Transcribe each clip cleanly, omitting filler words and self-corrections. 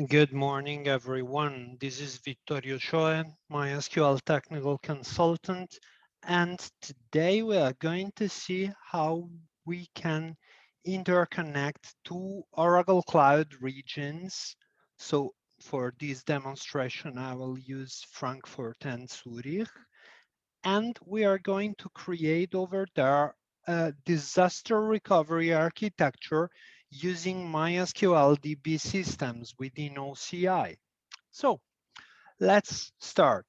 Good morning, everyone. This is Vittorio Cioe, MySQL technical consultant, and today we are going to see how we can interconnect two Oracle Cloud regions. So for this demonstration, I will use Frankfurt and Zurich, and we are going to create over there a disaster recovery architecture using MySQL DB systems within OCI. So let's start.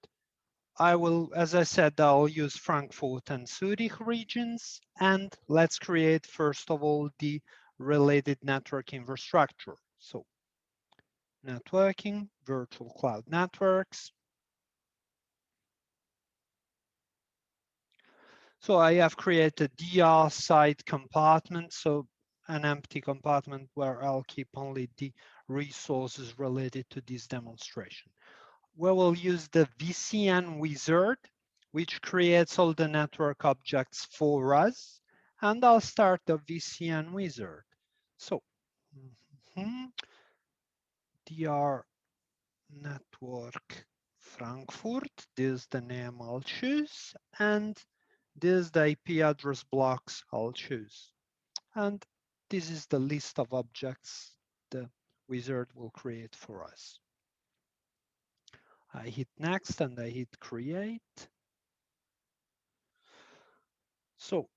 I will, as I said, I'll use Frankfurt and Zurich regions, and let's create first of all the related network infrastructure. So networking, virtual cloud networks. So I have created DR site compartment, so an empty compartment where I'll keep only the resources related to this demonstration. We will use the VCN wizard, which creates all the network objects for us. And I'll start the VCN wizard. So DR network Frankfurt, this is the name I'll choose. And this is the IP address blocks I'll choose. And this is the list of objects the wizard will create for us. I hit next and I hit create. So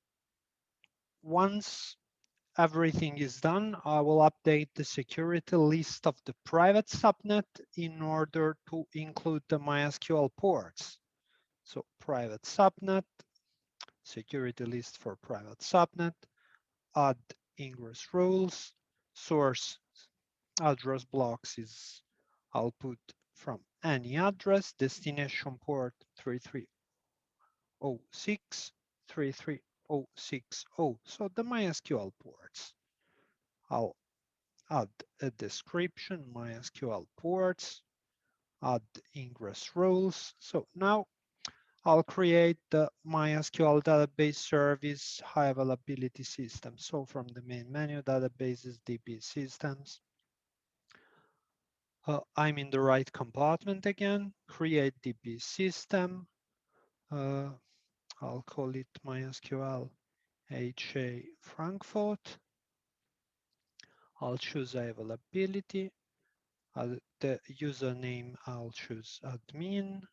once everything is done, I will update the security list of the private subnet in order to include the MySQL ports. So private subnet, security list for private subnet, add ingress rules, source address blocks is I'll put from any address, destination port 3306, 33060. So the MySQL ports. I'll add a description, MySQL ports, add ingress rules. So now I'll create the MySQL database service high availability system. So from the main menu, databases, DB systems. I'm in the right compartment again, create DB system. I'll call it MySQL HA Frankfurt. I'll choose availability. The username, I'll choose admin.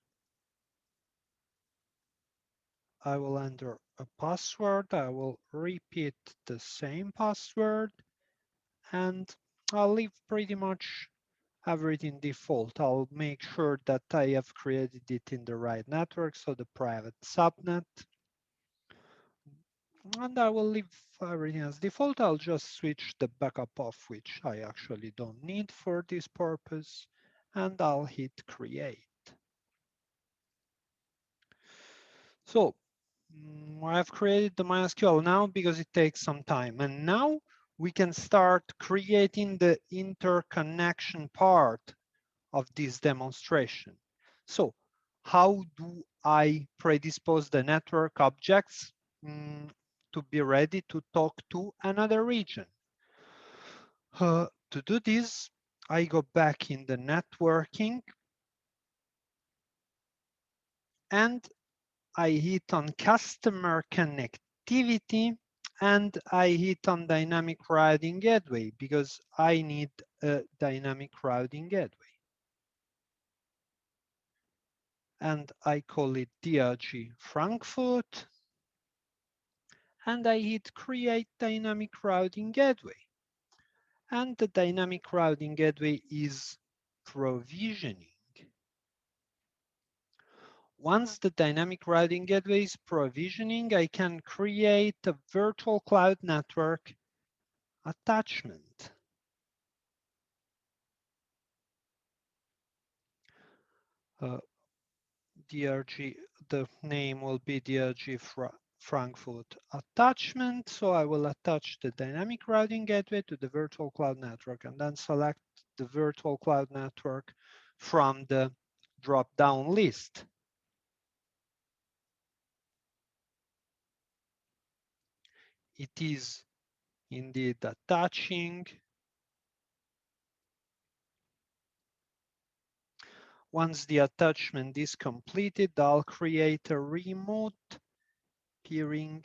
I will enter a password. I will repeat the same password, and I'll leave pretty much everything default. I'll make sure that I have created it in the right network, so the private subnet. And I will leave everything as default. I'll just switch the backup off, which I actually don't need for this purpose, and I'll hit create. So I've created the MySQL now because it takes some time. And now we can start creating the interconnection part of this demonstration. So how do I predispose the network objects to be ready to talk to another region? To do this, I go back in the networking and I hit on customer connectivity and I hit on dynamic routing gateway because I need a dynamic routing gateway. And I call it DRG Frankfurt. And I hit create dynamic routing gateway. And the dynamic routing gateway is provisioning. Once the dynamic routing gateway is provisioning, I can create a virtual cloud network attachment. DRG, the name will be DRG Frankfurt attachment. So I will attach the dynamic routing gateway to the virtual cloud network and then select the virtual cloud network from the drop-down list. It is indeed attaching. Once the attachment is completed, I'll create a remote peering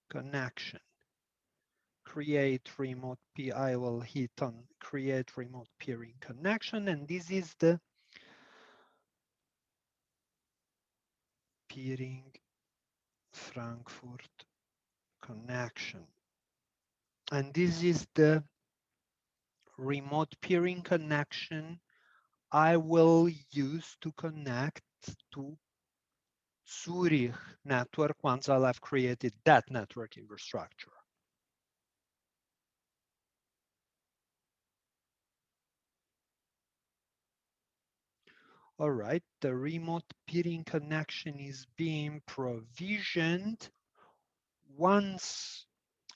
connection. Create remote I will hit on create remote peering connection, and this is the peering Frankfurt connection. And this is the remote peering connection I will use to connect to Zurich network once I'll have created that network infrastructure. All right, the remote peering connection is being provisioned. Once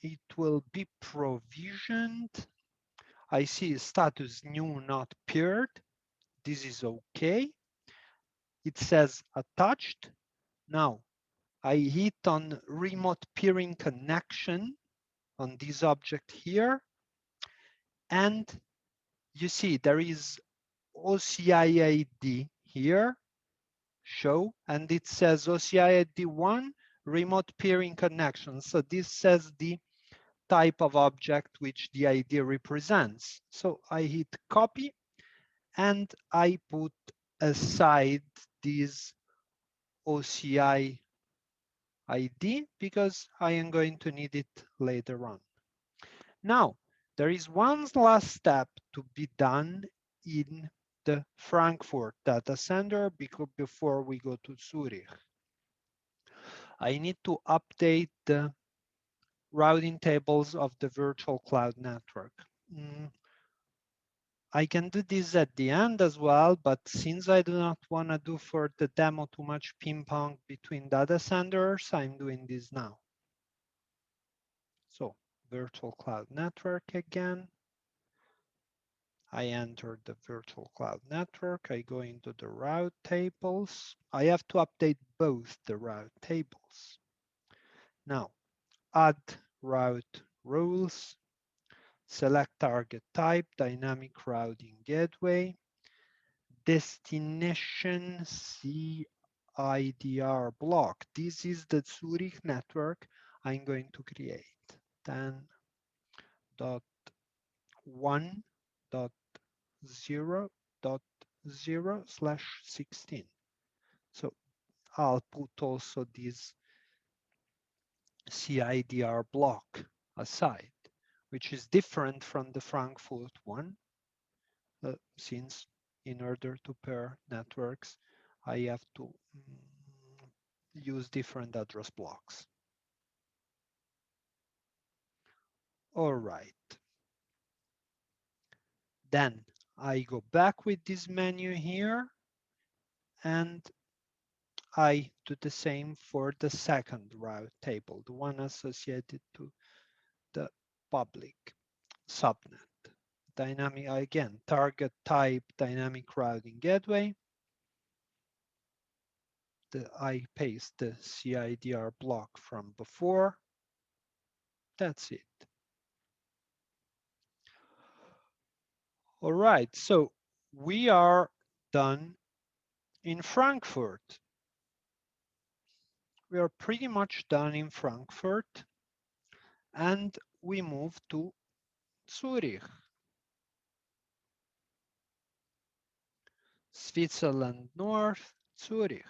it will be provisioned, I see status new not paired. This is okay. It says attached. Now I hit on remote peering connection on this object here. And you see there is OCI ID here, show, and it says OCI ID 1 remote peering connection. So this says the type of object which the ID represents. So I hit copy and I put aside this OCI ID because I am going to need it later on. Now, there is one last step to be done in the Frankfurt data center before we go to Zurich. I need to update the routing tables of the virtual cloud network. I can do this at the end as well, but since I do not want to do for the demo too much ping pong between data centers, I'm doing this now. So virtual cloud network again. I enter the virtual cloud network. I go into the route tables. I have to update both the route tables. Now, add route rules, select target type, dynamic routing gateway, destination CIDR block. This is the Zurich network I'm going to create. 10.1.0.0/16. So I'll put also this CIDR block aside, which is different from the Frankfurt one, since in order to pair networks, I have to use different address blocks. All right. Then I go back with this menu here and I do the same for the second route table, the one associated to the public subnet. Dynamic, again, target type, dynamic routing gateway. I paste the CIDR block from before. That's it. All right, so we are done in Frankfurt. We are pretty much done in Frankfurt, and we move to Zurich. Switzerland North, Zurich.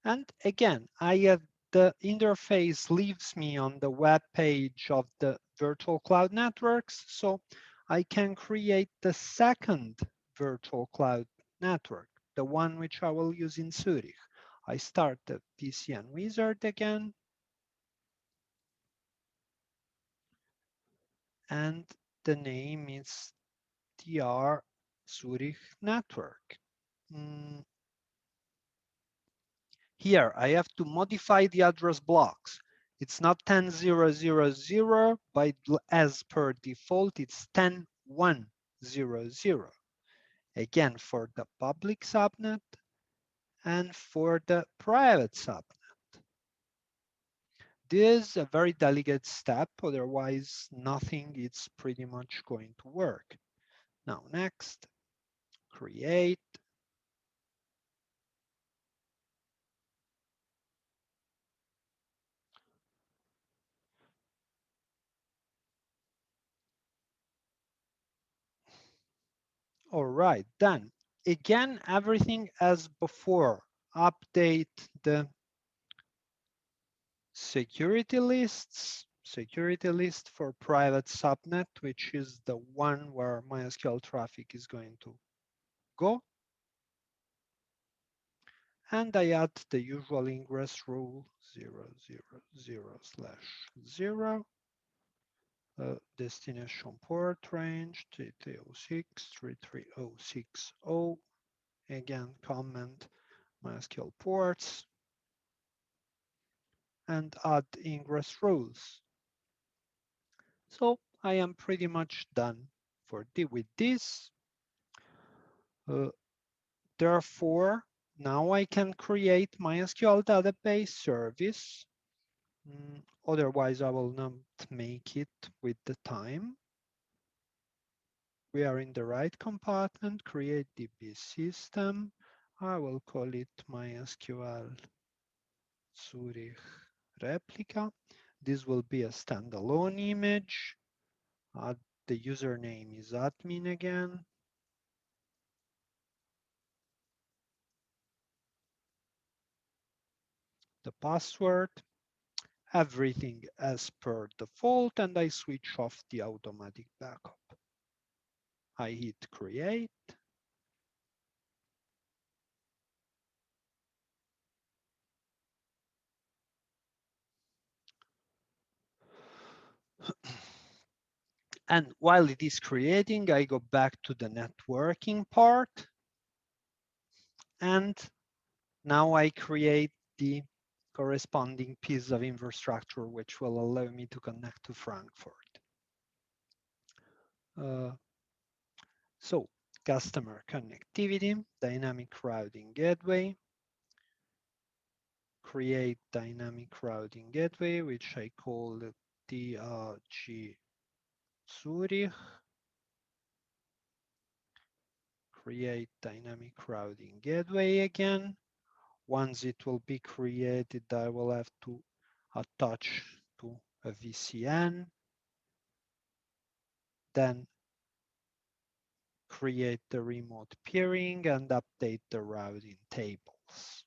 And again, I have the interface leaves me on the web page of the virtual cloud networks, so I can create the second virtual cloud network, the one which I will use in Zurich. I start the VCN wizard again, and the name is TR Zurich Network. Here, I have to modify the address blocks. It's not 10.0.0.0, but as per default, it's 10.1.0.0. Again, for the public subnet and for the private subnet. This is a very delicate step, otherwise nothing is pretty much going to work. Now, next, create, All right, then again, everything as before. Update the security list for private subnet, which is the one where MySQL traffic is going to go. And I add the usual ingress rule 000/0. Destination port range 3306/33060. Again, comment MySQL ports and add ingress rules. So I am pretty much done with this. Therefore, now I can create MySQL database service. Otherwise, I will not make it with the time. We are in the right compartment, create DB system. I will call it MySQL Zurich replica. This will be a standalone image. The username is admin again. The password, everything as per default, and I switch off the automatic backup. I hit create. And while it is creating, I go back to the networking part. And now I create the corresponding piece of infrastructure, which will allow me to connect to Frankfurt. So customer connectivity, dynamic routing gateway, create dynamic routing gateway, which I call it DRG Zurich, create dynamic routing gateway again. Once it will be created, I will have to attach to a VCN, then create the remote peering and update the routing tables.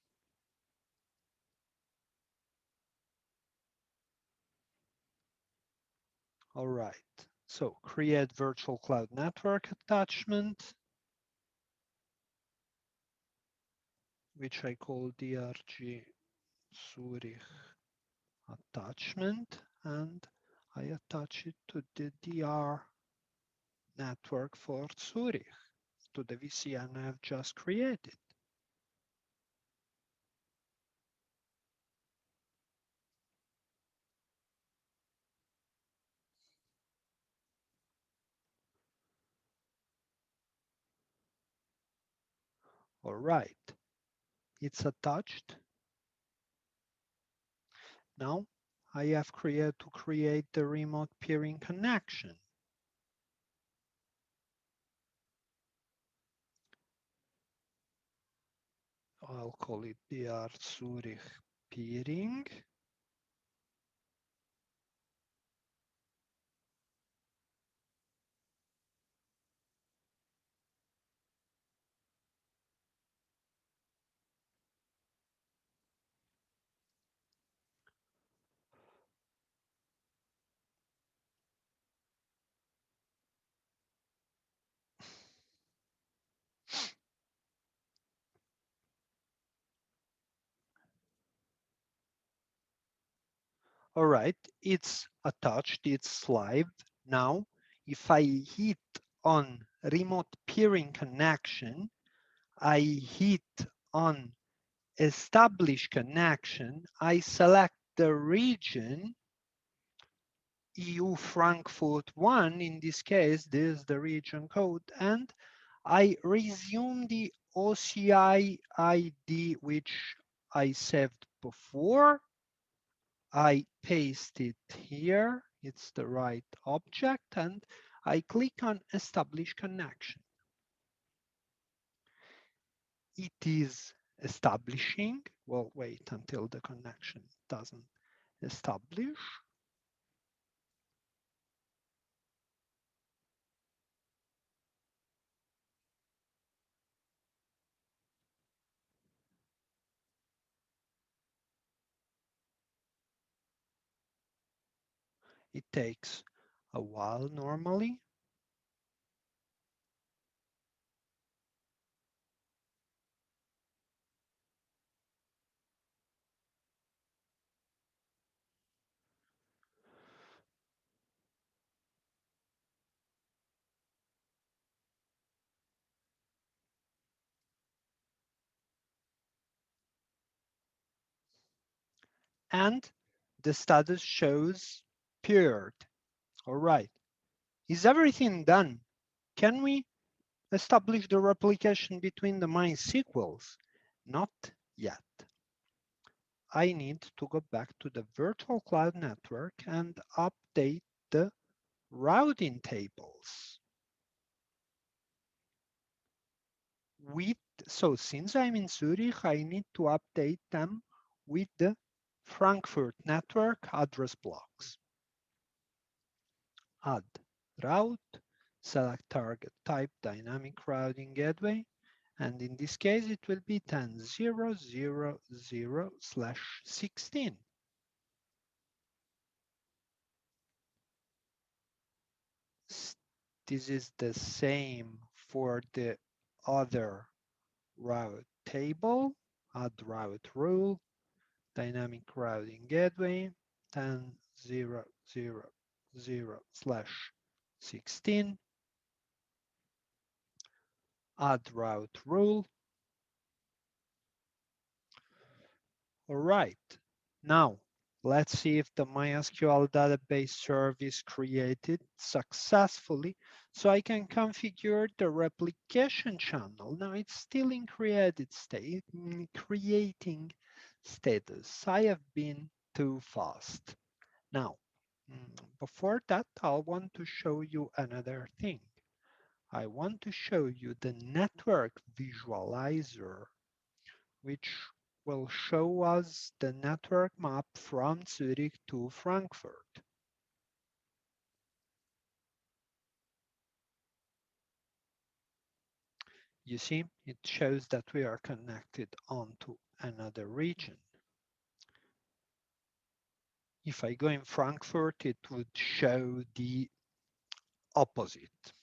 All right, so create virtual cloud network attachment, which I call DRG Zurich attachment, and I attach it to the DR network for Zurich, to the VCN I have just created. All right, it's attached. Now I have to create the remote peering connection. I'll call it DR Zurich peering. All right, it's attached, it's live. Now, if I hit on remote peering connection, I hit on establish connection, I select the region EU Frankfurt 1, in this case, this is the region code, and I resume the OCI ID which I saved before. I paste it here, it's the right object, and I click on establish connection. It is establishing. We'll wait until the connection doesn't establish. It takes a while normally. And the status shows paired. All right. Is everything done? Can we establish the replication between the MySQLs? Not yet. I need to go back to the virtual cloud network and update the routing tables. So since I'm in Zurich, I need to update them with the Frankfurt network address blocks. Add route, select target type dynamic routing gateway, and in this case it will be 10.0.0/16. This is the same for the other route table. Add route rule, dynamic routing gateway, 10.0.0/16. Add route rule. All right. Now, let's see if the MySQL database service created successfully so I can configure the replication channel. Now it's still in created state, creating status. I have been too fast. Now, before that, I want to show you another thing. I want to show you the network visualizer, which will show us the network map from Zurich to Frankfurt. You see, it shows that we are connected onto another region. If I go in Frankfurt, it would show the opposite.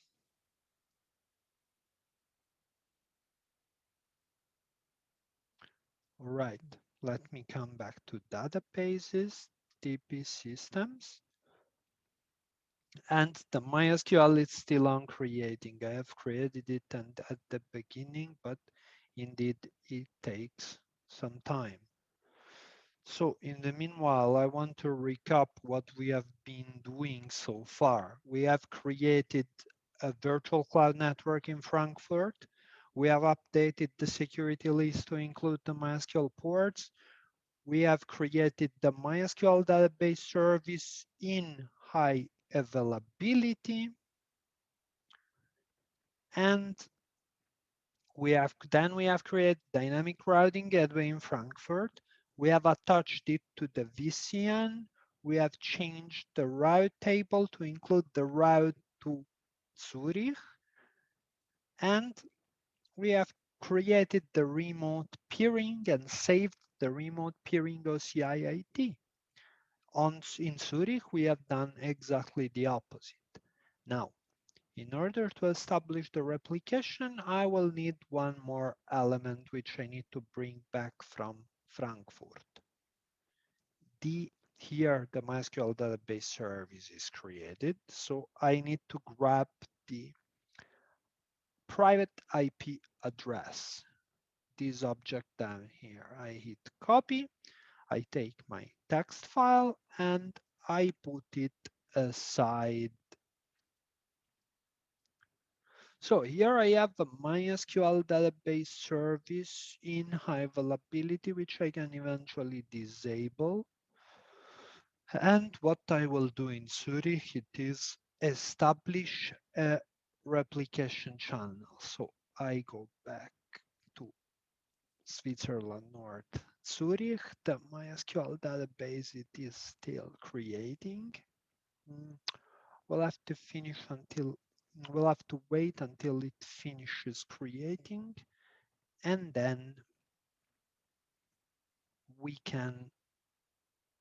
All right, let me come back to databases, DB systems. And the MySQL is still on creating. I have created it and at the beginning, but indeed it takes some time. So in the meanwhile, I want to recap what we have been doing so far. We have created a virtual cloud network in Frankfurt. We have updated the security list to include the MySQL ports. We have created the MySQL database service in high availability. And we have created dynamic routing gateway in Frankfurt. We have attached it to the VCN. We have changed the route table to include the route to Zurich. And we have created the remote peering and saved the remote peering OCI ID. In Zurich, we have done exactly the opposite. Now, in order to establish the replication, I will need one more element which I need to bring back from Frankfurt. Here, the MySQL database service is created, so I need to grab the private IP address. This object down here, I hit copy, I take my text file and I put it aside. So here I have a MySQL database service in high availability, which I can eventually disable. And what I will do in Zurich, it is establish a replication channel. So I go back to Switzerland North, Zurich. The MySQL database, it is still creating. We'll have to wait until it finishes creating, and then we can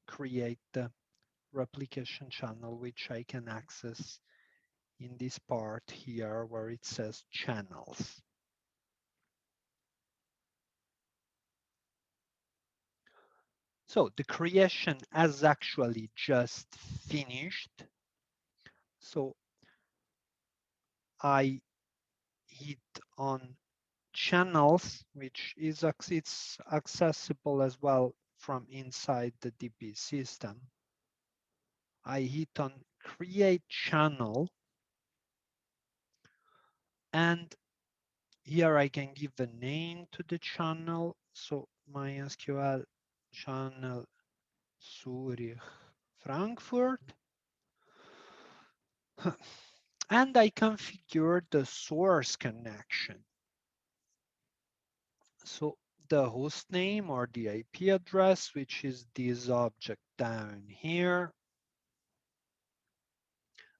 create the replication channel, which I can access in this part here where it says channels. So the creation has actually just finished. So I hit on channels, which is it's accessible as well from inside the DB system. I hit on create channel, and here I can give a name to the channel. So MySQL channel Zurich Frankfurt. And I configure the source connection. So the host name or the IP address, which is this object down here,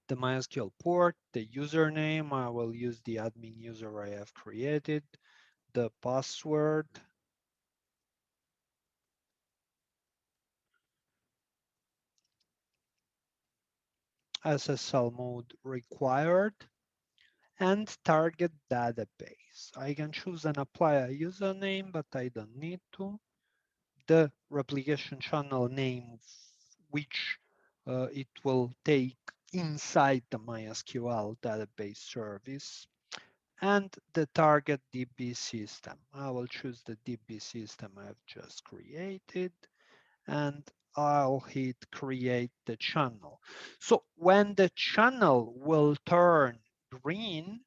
the MySQL port, the username, I will use the admin user I have created, the password, SSL mode required, and target database. I can choose and apply a username, but I don't need to. The replication channel name, which it will take inside the MySQL database service, and the target DB system. I will choose the DB system I've just created, and I'll hit create the channel. So when the channel will turn green,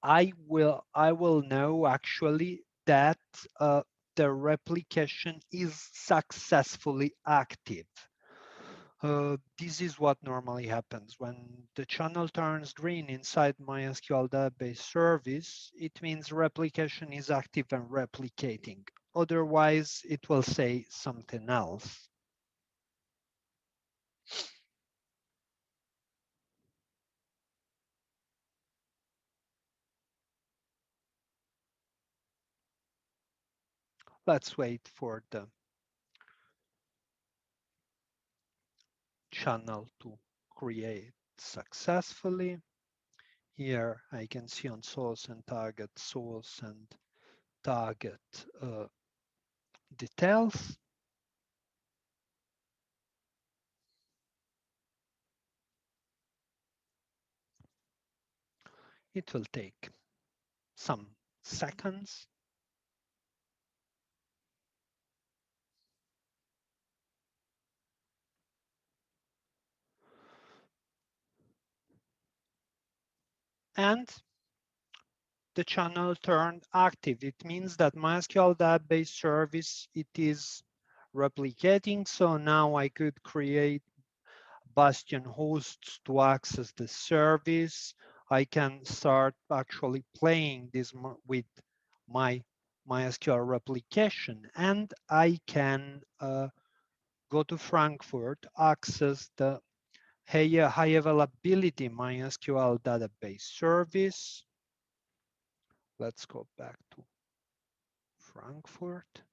I will know actually that the replication is successfully active. This is what normally happens when the channel turns green inside MySQL database service. It means replication is active and replicating. Otherwise, it will say something else. Let's wait for the channel to create successfully. Here I can see on source and target details. It will take some seconds. And the channel turned active. It means that MySQL database service, it is replicating. So now I could create Bastion hosts to access the service. I can start actually playing this with my MySQL replication, and I can go to Frankfurt, access the high availability MySQL database service. Let's go back to Frankfurt.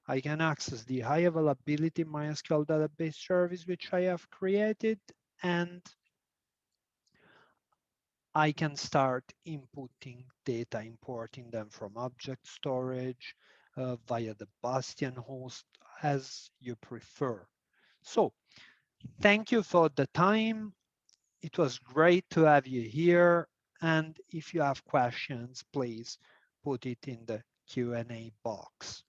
I can access the high availability MySQL database service, which I have created, and I can start inputting data, importing them from object storage via the Bastion host as you prefer. So thank you for the time. It was great to have you here. And if you have questions, please put it in the Q&A box.